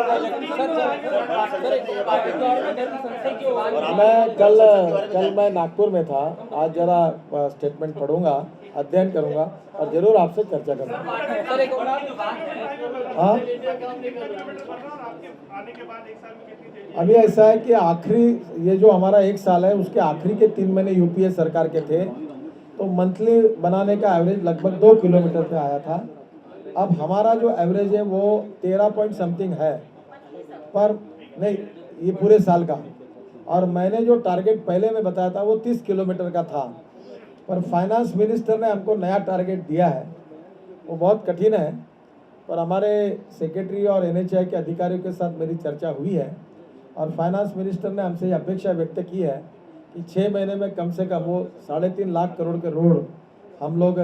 मैं कल मैं नागपुर में था, आज जरा स्टेटमेंट पढ़ूंगा, अध्ययन करूंगा, और जरूर आपसे चर्चा करूंगा। सर एक और हाँ, अभी ऐसा है कि आखिरी ये जो हमारा 1 साल है उसके आखिरी के 3 महीने UPA सरकार के थे, तो मंथली बनाने का एवरेज लगभग 2 किलोमीटर पे आया था। अब हमारा जो एवरेज है वो 13 पॉइंट समथिंग है, पर नहीं, ये पूरे साल का। और मैंने जो टारगेट पहले में बताया था वो 30 किलोमीटर का था, पर फाइनेंस मिनिस्टर ने हमको नया टारगेट दिया है, वो बहुत कठिन है। पर हमारे सेक्रेटरी और NHAI के अधिकारियों के साथ मेरी चर्चा हुई है, और फाइनेंस मिनिस्टर ने हमसे ये अपेक्षा व्यक्त की है कि 6 महीने में कम से कम वो 3.5 लाख करोड़ के रोड हम लोग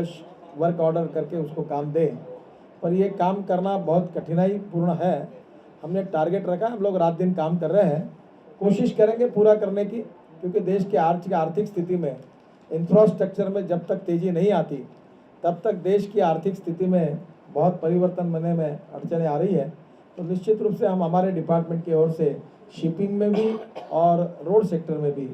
वर्क ऑर्डर करके उसको काम दें। पर ये काम करना बहुत कठिनाई पूर्ण है। हमने टारगेट रखा, हम लोग रात दिन काम कर रहे हैं, कोशिश करेंगे पूरा करने की, क्योंकि देश की आर्थिक स्थिति में, इंफ्रास्ट्रक्चर में जब तक तेज़ी नहीं आती तब तक देश की आर्थिक स्थिति में बहुत परिवर्तन बनने में अड़चनें आ रही है। तो निश्चित रूप से हम हमारे डिपार्टमेंट की ओर से शिपिंग में भी और रोड सेक्टर में भी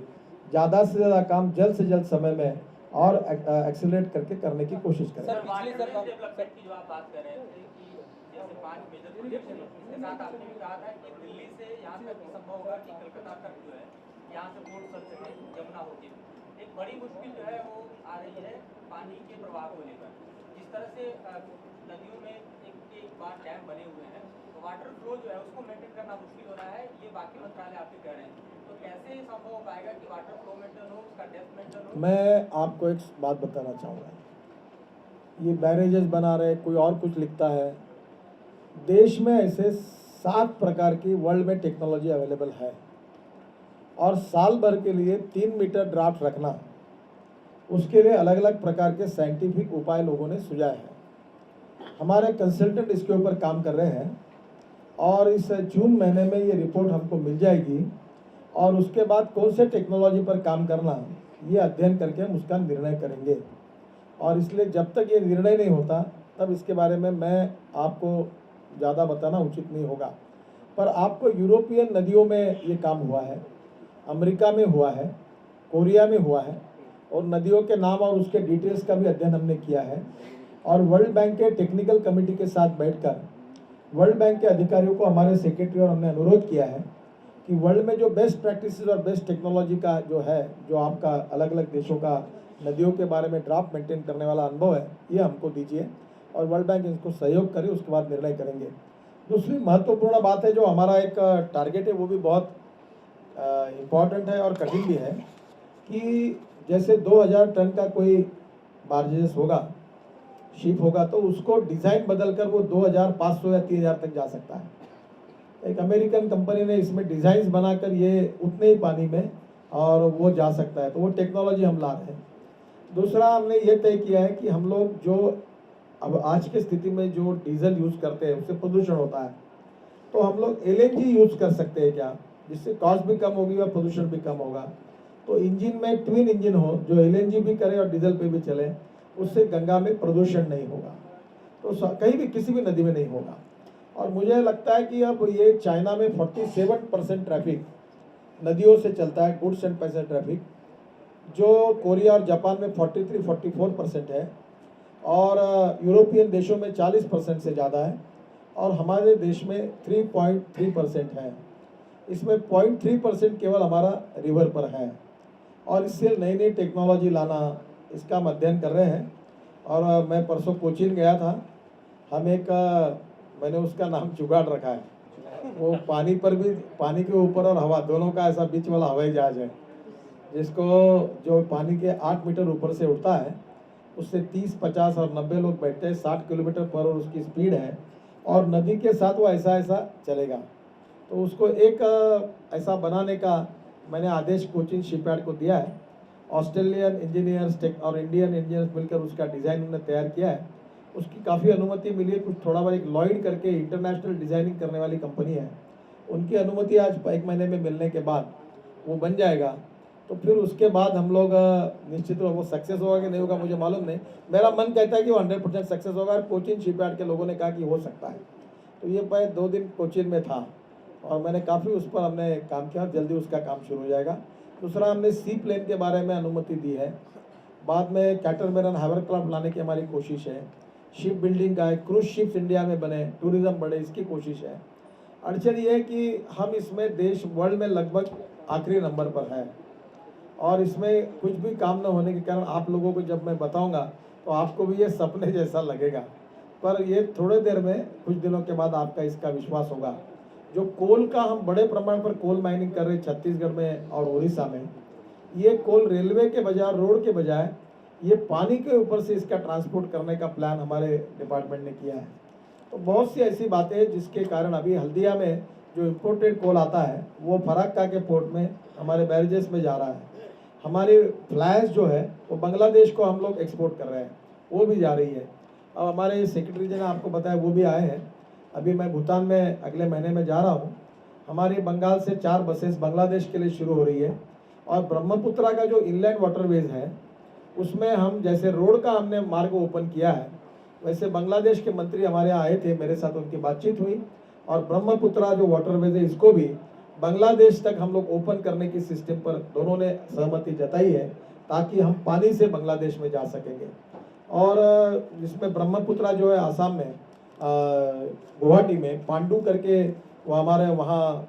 ज़्यादा से ज़्यादा काम जल्द से जल्द समय में और एक्सीलरेट करके करने की कोशिश करें। सर पिछली सरकार डेवलपमेंट की जो आप बात कर रहे थे कि जैसे 5 मेजर प्रोजेक्ट हैं, इसके साथ आपने भी कहा था कि दिल्ली से यहाँ तक संभव होगा कि कलकत्ता तक जो है यहाँ से बोट चल सके यमुना होती। एक बड़ी मुश्किल जो है वो आ रही है पानी के प्रवाह को लेकर। जिस तरह से नदियों में एक बार डैम बने हुए हैं, तो वाटर फ्लो जो है उसको मेंटेन करना मुश्किल हो रहा है, ये बाकी मंत्रालय आपके कह रहे हैं। तो कैसे हो पाएगा कि वाटर फ्लो मेंटेन हो, उसका डेप्थ मेंटेन हो? मैं आपको एक बात बताना चाहूँगा, ये बैरेजेस बना रहे, कोई और कुछ लिखता है। देश में ऐसे 7 प्रकार की वर्ल्ड में टेक्नोलॉजी अवेलेबल है और साल भर के लिए 3 मीटर ड्राफ्ट रखना, उसके लिए अलग अलग प्रकार के साइंटिफिक उपाय लोगों ने सुझाए हैं। हमारे कंसल्टेंट इसके ऊपर काम कर रहे हैं और इस जून महीने में ये रिपोर्ट हमको मिल जाएगी और उसके बाद कौन से टेक्नोलॉजी पर काम करना, ये अध्ययन करके हम उसका निर्णय करेंगे। और इसलिए जब तक ये निर्णय नहीं होता तब इसके बारे में मैं आपको ज़्यादा बताना उचित नहीं होगा। पर आपको यूरोपियन नदियों में ये काम हुआ है, अमेरिका में हुआ है, कोरिया में हुआ है और नदियों के नाम और उसके डिटेल्स का भी अध्ययन हमने किया है। और वर्ल्ड बैंक के टेक्निकल कमेटी के साथ बैठकर वर्ल्ड बैंक के अधिकारियों को हमारे सेक्रेटरी और हमने अनुरोध किया है कि वर्ल्ड में जो बेस्ट प्रैक्टिसेस और बेस्ट टेक्नोलॉजी का जो है, जो आपका अलग अलग देशों का नदियों के बारे में ड्राफ्ट मेंटेन करने वाला अनुभव है, ये हमको दीजिए और वर्ल्ड बैंक इसको सहयोग करे, उसके बाद निर्णय करेंगे। दूसरी महत्वपूर्ण बात है, जो हमारा एक टारगेट है, वो भी बहुत इम्पॉर्टेंट है और कठिन भी है कि जैसे 2000 टन का कोई बार्जेस होगा, शिप होगा, तो उसको डिज़ाइन बदलकर वो 2500 या 3000 तक जा सकता है। एक अमेरिकन कंपनी ने इसमें डिज़ाइंस बनाकर ये उतने ही पानी में और वो जा सकता है, तो वो टेक्नोलॉजी हम ला रहे हैं। दूसरा, हमने ये तय किया है कि हम लोग जो अब आज की स्थिति में जो डीजल यूज़ करते हैं उससे प्रदूषण होता है, तो हम लोग LNG यूज़ कर सकते हैं क्या, जिससे कॉस्ट भी कम होगी और प्रदूषण भी कम होगा। तो इंजन में ट्विन इंजन हो जो LNG भी करे और डीजल पे भी चले, उससे गंगा में प्रदूषण नहीं होगा, तो कहीं भी किसी भी नदी में नहीं होगा। और मुझे लगता है कि अब ये चाइना में 47% ट्रैफिक नदियों से चलता है, गुड्स एंड पैसेंजर ट्रैफिक, जो कोरिया और जापान में 43-44% है और यूरोपियन देशों में 40% से ज़्यादा है और हमारे देश में 3.3% है। इसमें 0.3% केवल हमारा रिवर पर है और इससे नई नई टेक्नोलॉजी लाना, इसका हम अध्ययन कर रहे हैं। और मैं परसों कोचीन गया था, हम एक मैंने उसका नाम जुगाड़ रखा है, वो पानी पर भी, पानी के ऊपर और हवा दोनों का ऐसा बीच वाला हवाई जहाज है, जिसको जो पानी के 8 मीटर ऊपर से उड़ता है, उससे 30, 50 और 90 लोग बैठते हैं, 60 किलोमीटर पर आवर उसकी स्पीड है और नदी के साथ वो ऐसा ऐसा चलेगा। तो उसको एक ऐसा बनाने का मैंने आदेश कोचीन शिपयार्ड को दिया है। ऑस्ट्रेलियन इंजीनियर्स और इंडियन इंजीनियर्स मिलकर उसका डिज़ाइन उन्होंने तैयार किया है, उसकी काफ़ी अनुमति मिली है। कुछ थोड़ा बहुत, एक लॉयड करके इंटरनेशनल डिज़ाइनिंग करने वाली कंपनी है, उनकी अनुमति आज 1 महीने में मिलने के बाद वो बन जाएगा। तो फिर उसके बाद हम लोग निश्चित रूप वो सक्सेस होगा कि नहीं होगा मुझे मालूम नहीं, मेरा मन कहता है कि वो 100% सक्सेस होगा। और कोचीन शिपयार्ड के लोगों ने कहा कि हो सकता है। तो ये मैं 2 दिन कोचीन में था और मैंने काफ़ी उस पर हमने काम किया, जल्दी उसका काम शुरू हो जाएगा। दूसरा, हमने सी प्लेन के बारे में अनुमति दी है, बाद में कैटरमैरन हाइवरक्राफ्ट लाने की हमारी कोशिश है, शिप बिल्डिंग का है, क्रूज शिप्स इंडिया में बने, टूरिज्म बढ़े, इसकी कोशिश है। अड़चन ये है कि हम इसमें देश वर्ल्ड में लगभग आखिरी नंबर पर है और इसमें कुछ भी काम न होने के कारण आप लोगों को जब मैं बताऊंगा तो आपको भी ये सपने जैसा लगेगा, पर ये थोड़े देर में, कुछ दिनों के बाद आपका इसका विश्वास होगा। जो कोल का हम बड़े प्रमाण पर कोल माइनिंग कर रहे हैं छत्तीसगढ़ में और उड़ीसा में, ये कोल रेलवे के बजाय, रोड के बजाय, ये पानी के ऊपर से इसका ट्रांसपोर्ट करने का प्लान हमारे डिपार्टमेंट ने किया है। तो बहुत सी ऐसी बातें हैं जिसके कारण अभी हल्दिया में जो इम्पोर्टेड कोल आता है वो फराक्का के पोर्ट में हमारे बैरेजेस में जा रहा है। हमारी फ्लाइज जो है वो बांग्लादेश को हम लोग एक्सपोर्ट कर रहे हैं, वो भी जा रही है। अब हमारे सेक्रेटरी जी ने आपको बताया वो भी आए हैं। अभी मैं भूटान में अगले महीने में जा रहा हूँ। हमारी बंगाल से 4 बसेस बांग्लादेश के लिए शुरू हो रही है और ब्रह्मपुत्रा का जो इनलैंड वाटरवेज है उसमें हम, जैसे रोड का हमने मार्ग ओपन किया है, वैसे बांग्लादेश के मंत्री हमारे यहाँ आए थे, मेरे साथ उनकी बातचीत हुई और ब्रह्मपुत्रा जो वाटरवेज है इसको भी बांग्लादेश तक हम लोग ओपन करने की सिस्टम पर दोनों ने सहमति जताई है, ताकि हम पानी से बांग्लादेश में जा सकेंगे। और जिसमें ब्रह्मपुत्रा जो है आसाम में गुवाहाटी में पांडू करके वो हमारे वहाँ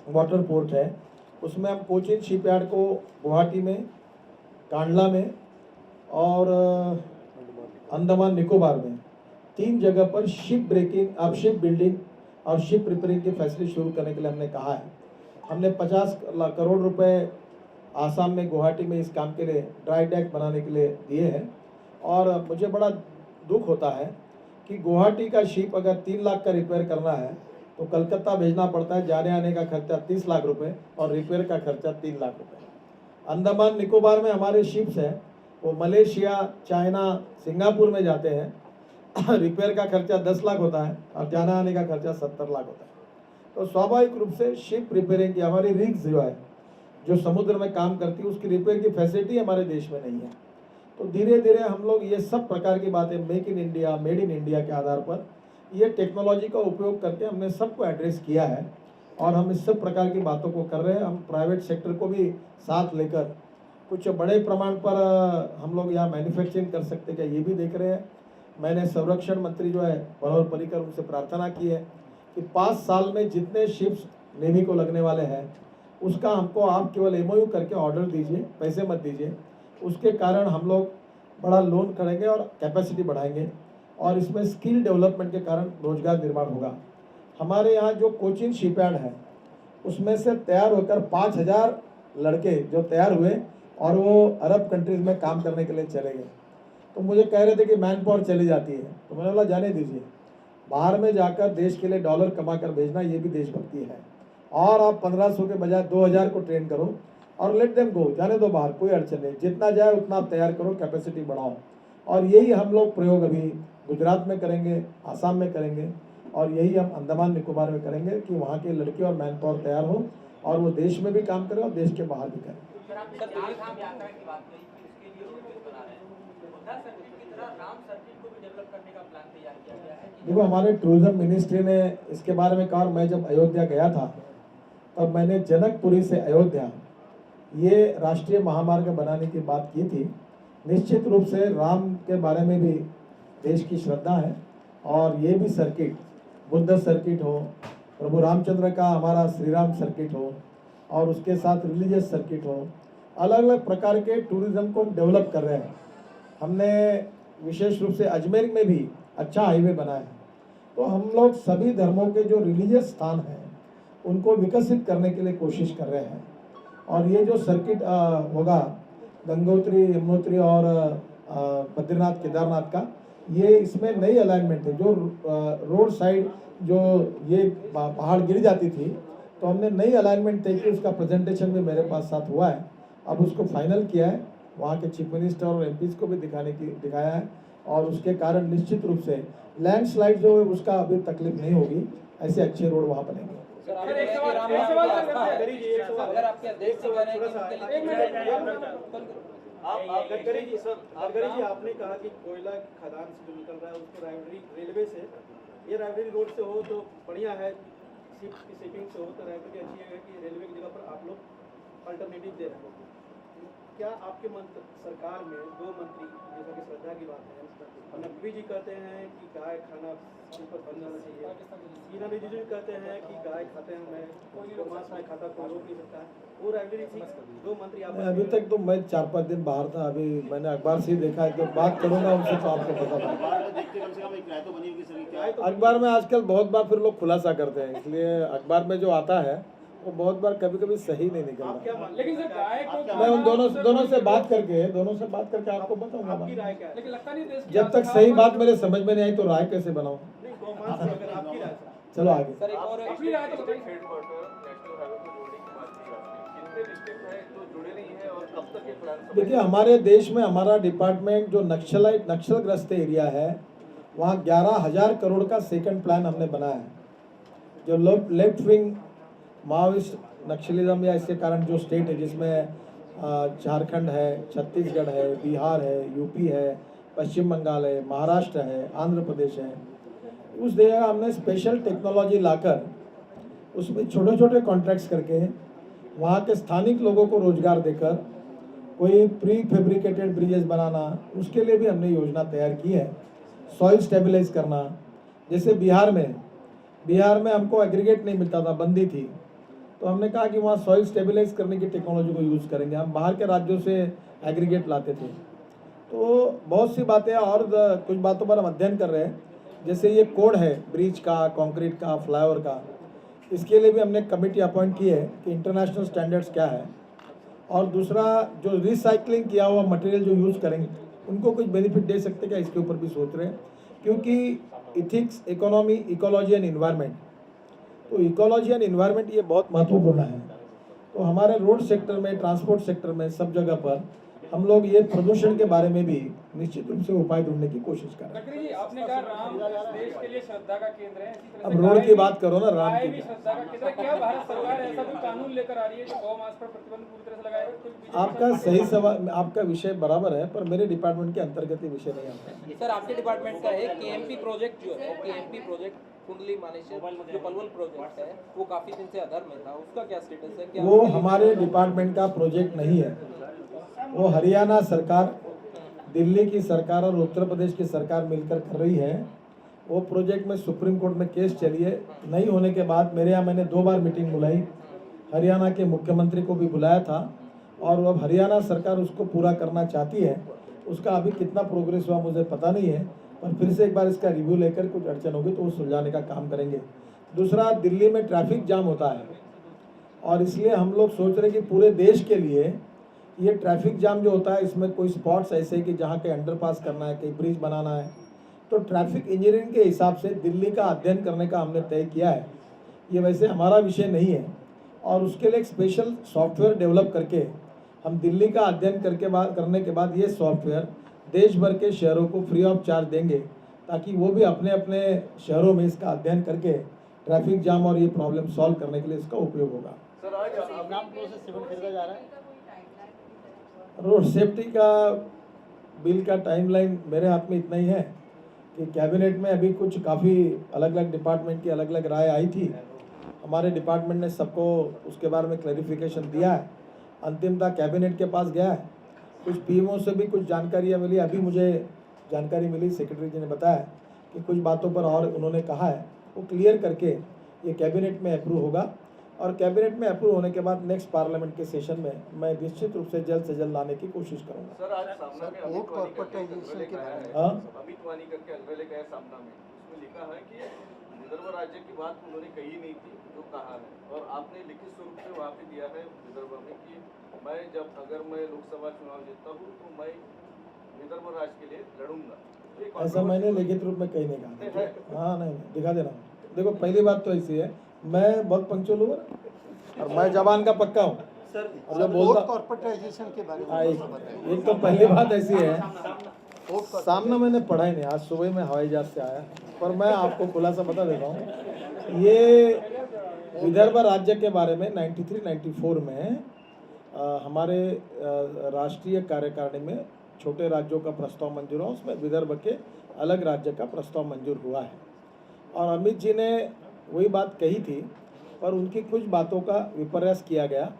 वाटर पोर्ट है, उसमें हम कोचीन शिपयार्ड को गुवाहाटी में, कांडला में और अंडमान निकोबार में 3 जगह पर शिप ब्रेकिंग, अब शिप बिल्डिंग और शिप रिपेयरिंग की फैसिलिटी शुरू करने के लिए हमने कहा है। हमने 50 करोड़ रुपए आसाम में गुवाहाटी में इस काम के लिए ड्राई डेक बनाने के लिए दिए हैं। और मुझे बड़ा दुख होता है कि गुवाहाटी का शिप अगर 3 लाख का रिपेयर करना है तो कलकत्ता भेजना पड़ता है, जाने आने का खर्चा 30 लाख रुपए और रिपेयर का खर्चा 3 लाख रुपए। अंडमान निकोबार में हमारे शिप्स हैं, वो मलेशिया, चाइना, सिंगापुर में जाते हैं रिपेयर का खर्चा 10 लाख होता है और जाने आने का खर्चा 70 लाख होता है। तो स्वाभाविक रूप से शिप रिपेयरिंग की हमारी रिग्स जो है, जो समुद्र में काम करती है, उसकी रिपेयर की फैसिलिटी हमारे देश में नहीं है। तो धीरे धीरे हम लोग ये सब प्रकार की बातें make in India, made in India के आधार पर ये टेक्नोलॉजी का उपयोग करके हमने सबको एड्रेस किया है और हम इस सब प्रकार की बातों को कर रहे हैं। हम प्राइवेट सेक्टर को भी साथ लेकर कुछ बड़े प्रमाण पर हम लोग यहाँ मैन्युफैक्चरिंग कर सकते क्या, ये भी देख रहे हैं। मैंने संरक्षण मंत्री जो है मनोहर पर्रिकर, उनसे प्रार्थना की है कि 5 साल में जितने शिप्स नेवी को लगने वाले हैं उसका हमको आप केवल एमओयू करके ऑर्डर दीजिए, पैसे मत दीजिए। उसके कारण हम लोग बड़ा लोन करेंगे और कैपेसिटी बढ़ाएंगे और इसमें स्किल डेवलपमेंट के कारण रोजगार निर्माण होगा। हमारे यहाँ जो कोचिन शिपयार्ड है उसमें से तैयार होकर 5000 लड़के जो तैयार हुए और वो अरब कंट्रीज में काम करने के लिए चले गए। तो मुझे कह रहे थे कि मैन पावर चली जाती है, तो मैंने बोला जाने दीजिए, बाहर में जाकर देश के लिए डॉलर कमा कर भेजना ये भी देशभक्ति है। और आप 1500 के बजाय 2000 को ट्रेन करो और लेट देम गो, जाने दो बाहर, कोई अड़चन नहीं, जितना जाए उतना आप तैयार करो, कैपेसिटी बढ़ाओ। और यही हम लोग प्रयोग अभी गुजरात में करेंगे, आसाम में करेंगे और यही हम अंडमान निकोबार में करेंगे कि वहाँ के लड़के और मैन पावर तैयार हो और वो देश में भी काम करें और देश के बाहर भी करें। सर, आपने चार धाम यात्रा की बात कही कि उसके लिए रोडवेज बना रहे हैं। बुद्धा सर्किट की तरह राम सर्किट को भी डेवलप करने का प्लान तैयार किया गया है कि देखो, हमारे टूरिज्म मिनिस्ट्री ने इसके बारे में कहा। मैं जब अयोध्या गया था तब मैंने जनकपुरी से अयोध्या ये राष्ट्रीय महामार्ग बनाने की बात की थी। निश्चित रूप से राम के बारे में भी देश की श्रद्धा है और ये भी सर्किट, बुद्ध सर्किट हो, प्रभु रामचंद्र का हमारा श्री राम सर्किट हो और उसके साथ रिलीजियस सर्किट हो, अलग अलग प्रकार के टूरिज्म को डेवलप कर रहे हैं। हमने विशेष रूप से अजमेर में भी अच्छा हाईवे बनाया है। तो हम लोग सभी धर्मों के जो रिलीजियस स्थान हैं उनको विकसित करने के लिए कोशिश कर रहे हैं। और ये जो सर्किट होगा गंगोत्री, यमुनोत्री और बद्रीनाथ, केदारनाथ का, ये इसमें नई अलाइनमेंट है। जो रोड साइड जो ये पहाड़ गिर जाती थी तो हमने नई अलाइनमेंट तय की, उसका प्रेजेंटेशन भी मेरे पास साथ हुआ है। अब उसको फाइनल किया है, वहाँ के चीफ मिनिस्टर और एमपीज को भी दिखाया है और उसके कारण निश्चित रूप से लैंडस्लाइड जो है उसका अभी तकलीफ नहीं होगी, ऐसे अच्छे रोड वहाँ बनेंगे। अगर आपके अध्यक्ष से कह रहे हैं कि गडकरी जी आपने कहा कि कोयला खदान से जो निकल रहा है उसको रायबरेली रेलवे से, ये रायबरेली रोड से हो तो बढ़िया है, शिपिंग से हो तो रायबरेली अच्छी है कि रेलवे की जगह पर आप लोग अल्टरनेटिव दे रहे हैं। क्या आपके सरकार में 2 मंत्री, जैसा कि श्रद्धा की बात है, नकवी जी कहते हैं कि गाय खाना पर बंद होना चाहिए, किरण रिजिजू जी कहते हैं कि गाय खाते हैं, मैं कोई मांस में खाता कोई रोक नहीं सकता है, वो रायबरेली 2 मंत्री आप अभी तक तो मैं 4-5 दिन बाहर था, अभी मैंने अखबार से ही देखा है। जब बात करूंगा उनसे तो आपको पता था। अखबार में देखते कम से कम एक राय तो बनी होगी सर, क्या अखबार में आजकल बहुत बार फिर लोग खुलासा करते हैं, इसलिए अखबार में जो आता है वो बहुत बार कभी कभी सही नहीं निकलता। लेकिन सर गाय को मैं उन दोनों से बात करके आपको बताऊंगा। आपकी राय क्या है? लेकिन लगता नहीं देश जब तक सही बात मेरे समझ में नहीं आई तो राय कैसे बनाऊं? नहीं, गौमांस से अगर आपकी राय है। चलो आगे। सर एक और अपनी राय तो बताइए। देखिए, हमारे देश में हमारा डिपार्टमेंट जो नक्सलग्रस्त एरिया है वहाँ 11,000 करोड़ का सेकंड प्लान हमने बनाया है। जो लेफ्ट विंग माओइस्ट नक्सलिज्म या इसके कारण जो स्टेट है जिसमें झारखंड है, छत्तीसगढ़ है, बिहार है, यूपी है, पश्चिम बंगाल है, महाराष्ट्र है, आंध्र प्रदेश है, उस जगह हमने स्पेशल टेक्नोलॉजी लाकर उसमें छोटे छोटे कॉन्ट्रैक्ट्स करके वहाँ के स्थानिक लोगों को रोजगार देकर कोई प्री फैब्रिकेटेड ब्रिजेस बनाना, उसके लिए भी हमने योजना तैयार की है। सॉइल स्टेबलाइज करना, जैसे बिहार में हमको एग्रीगेट नहीं मिलता था, बंदी थी, तो हमने कहा कि वहाँ सॉइल स्टेबलाइज करने की टेक्नोलॉजी को यूज़ करेंगे। हम बाहर के राज्यों से एग्रीगेट लाते थे। तो बहुत सी बातें और कुछ बातों पर हम अध्ययन कर रहे हैं। जैसे ये कोड है ब्रिज का, कंक्रीट का, फ्लाईओवर का, इसके लिए भी हमने कमेटी अपॉइंट की है कि इंटरनेशनल स्टैंडर्ड्स क्या है, और दूसरा जो रिसाइकलिंग किया हुआ मटेरियल जो यूज़ करेंगे उनको कुछ बेनिफिट दे सकते क्या, इसके ऊपर भी सोच रहे हैं। क्योंकि ethics, economy, ecology and environment, तो इकोलॉजी एंड इन्वायरमेंट ये बहुत महत्वपूर्ण है। तो हमारे रोड सेक्टर में, ट्रांसपोर्ट सेक्टर में, सब जगह पर हम लोग ये प्रदूषण के बारे में भी निश्चित रूप से उपाय ढूंढने की कोशिश कर रहे हैं। नकवी जी, आपने कहा राम देश के लिए श्रद्धा का केंद्र है, इसी तरह अब से रोड गाय की भी- बात करो ना, राम गाय की। भी श्रद्धा का केंद्र है। क्या भारत सरकार ऐसा कोई कानून लेकर आ रही है जो गौ मांस पर प्रतिबंध पूरी तरह से लगाएगा? क्योंकि बीजेपी आपका सरकार- सही सवाल, आपका विषय बराबर है, पर मेरे डिपार्टमेंट के अंतर्गत ये विषय नहीं आता है। सर आपके डिपार्टमेंट का है केएमपी प्रोजेक्ट जो है, केएमपी प्रोजेक्ट कुंडली मानेसर जो पलवल प्रोजेक्ट है वो काफी दिन से अधर में था, उसका क्या स्टेटस है? क्या वो हमारे डिपार्टमेंट का प्रोजेक्ट नहीं है, वो हरियाणा सरकार, दिल्ली की सरकार और उत्तर प्रदेश की सरकार मिलकर कर रही है। वो प्रोजेक्ट में सुप्रीम कोर्ट में केस चली है, नहीं होने के बाद मेरे यहाँ मैंने 2 बार मीटिंग बुलाई, हरियाणा के मुख्यमंत्री को भी बुलाया था, और अब हरियाणा सरकार उसको पूरा करना चाहती है। उसका अभी कितना प्रोग्रेस हुआ मुझे पता नहीं है, पर फिर से एक बार इसका रिव्यू लेकर कुछ अड़चन होगी तो वो सुलझाने का काम करेंगे। दूसरा, दिल्ली में ट्रैफिक जाम होता है, और इसलिए हम लोग सोच रहे हैं कि पूरे देश के लिए ये ट्रैफिक जाम जो होता है, इसमें कोई स्पॉट्स ऐसे कि जहाँ के अंडरपास करना है, कहीं ब्रिज बनाना है, तो ट्रैफिक इंजीनियरिंग के हिसाब से दिल्ली का अध्ययन करने का हमने तय किया है। ये वैसे हमारा विषय नहीं है, और उसके लिए एक स्पेशल सॉफ्टवेयर डेवलप करके हम दिल्ली का अध्ययन करने के बाद ये सॉफ्टवेयर देश भर के शहरों को फ्री ऑफ चार्ज देंगे, ताकि वो भी अपने अपने शहरों में इसका अध्ययन करके ट्रैफिक जाम और ये प्रॉब्लम सॉल्व करने के लिए इसका उपयोग होगा। रोड सेफ्टी का बिल का टाइमलाइन मेरे हाथ में इतना ही है कि कैबिनेट में अभी कुछ काफ़ी अलग अलग डिपार्टमेंट की अलग अलग राय आई थी। हमारे डिपार्टमेंट ने सबको उसके बारे में क्लैरिफिकेशन दिया है, अंतिमता कैबिनेट के पास गया है। कुछ पीएमओ से भी कुछ जानकारियाँ मिली, अभी मुझे जानकारी मिली, सेक्रेटरी जी ने बताया कि कुछ बातों पर और उन्होंने कहा है, वो क्लियर करके ये कैबिनेट में अप्रूव होगा, और कैबिनेट में अप्रूव होने के बाद नेक्स्ट पार्लियामेंट के सेशन में मैं निश्चित रूप से जल्द लाने की कोशिश करूंगा। सर आज सामना में अमित वानी करके अलवेले का सामना में उसमें लिखा है कि विदर्भ राज्य की बात उन्होंने कही नहीं थी जो कहा है, और आपने लिखित स्वरूप से वहाँ पे दिया है विदर्भ में कि मैं अगर मैं लोकसभा चुनाव जीतता हूँ तो मैं विदर्भ राज्य के लिए लड़ूंगा। ऐसा मैंने लिखित रूप में कहीं नहीं कहा। हाँ नहीं, दिखा देना। देखो, पहली बात तो ऐसी है, मैं बहुत पंक्चुअल हूँ और मैं जबान का पक्का हूँ। सर और जब बोलता कॉर्पोरेटाइजेशन के बारे हाँ, एक तो पहली बात ऐसी है, सामना मैंने पढ़ा ही नहीं, आज सुबह में हवाई जहाज से आया, पर मैं आपको खुलासा बता देता हूँ। ये विदर्भ राज्य के बारे में 93-94 में हमारे राष्ट्रीय कार्यकारिणी में छोटे राज्यों का प्रस्ताव मंजूर हुआ, उसमें विदर्भ के अलग राज्य का प्रस्ताव मंजूर हुआ है। और अमित जी ने वही बात कही थी, पर उनकी कुछ बातों का विपर्यास किया गया,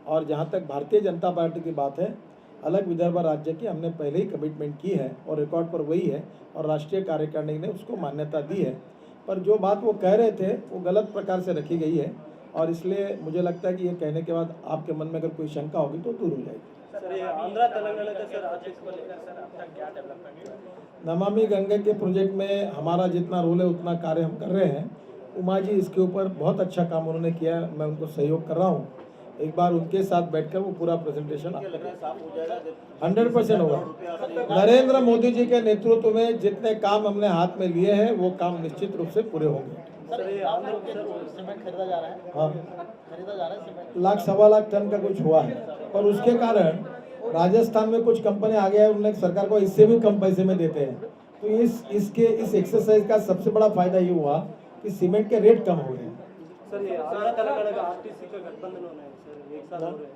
और जहाँ तक भारतीय जनता पार्टी की बात है, अलग विदर्भ राज्य की हमने पहले ही कमिटमेंट की है और रिकॉर्ड पर वही है, और राष्ट्रीय कार्यकारिणी ने उसको मान्यता दी है। पर जो बात वो कह रहे थे वो गलत प्रकार से रखी गई है, और इसलिए मुझे लगता है कि ये कहने के बाद आपके मन में अगर कोई शंका होगी तो दूर हो जाएगी। सर ये आंध्रा तेलंगाना का सर आज इसको लेकर सर अब तक क्या डेवलपमेंट है? नमामि गंगा के प्रोजेक्ट में हमारा जितना रोल है उतना कार्य हम कर रहे हैं। उमा जी इसके ऊपर बहुत अच्छा काम उन्होंने किया, मैं उनको सहयोग कर रहा हूँ। एक बार उनके साथ बैठकर वो पूरा प्रेजेंटेशन 100% होगा। नरेंद्र मोदी जी के नेतृत्व में जितने काम हमने हाथ में लिए हैं वो काम निश्चित रूप से पूरे होंगे। सीमेंट खरीदा जा रहा है, हाँ, खरीदा जा रहा है सीमेंट। 1.25 टन का कुछ हुआ है, और उसके कारण राजस्थान में कुछ कंपनी आ गया है, उन्होंने सरकार को इससे भी कम पैसे में देते हैं। तो इस एक्सरसाइज का सबसे बड़ा फायदा ये हुआ कि सीमेंट के रेट कम हो गए। सर ये आंध्रा तेलंगाना का आरटीसी का गठबंधन होना है सर, एक साल हो रहे हैं,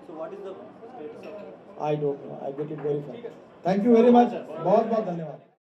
so what is the status of? I don't know, I get it verified. Thank you very much, बहुत बहुत धन्यवाद।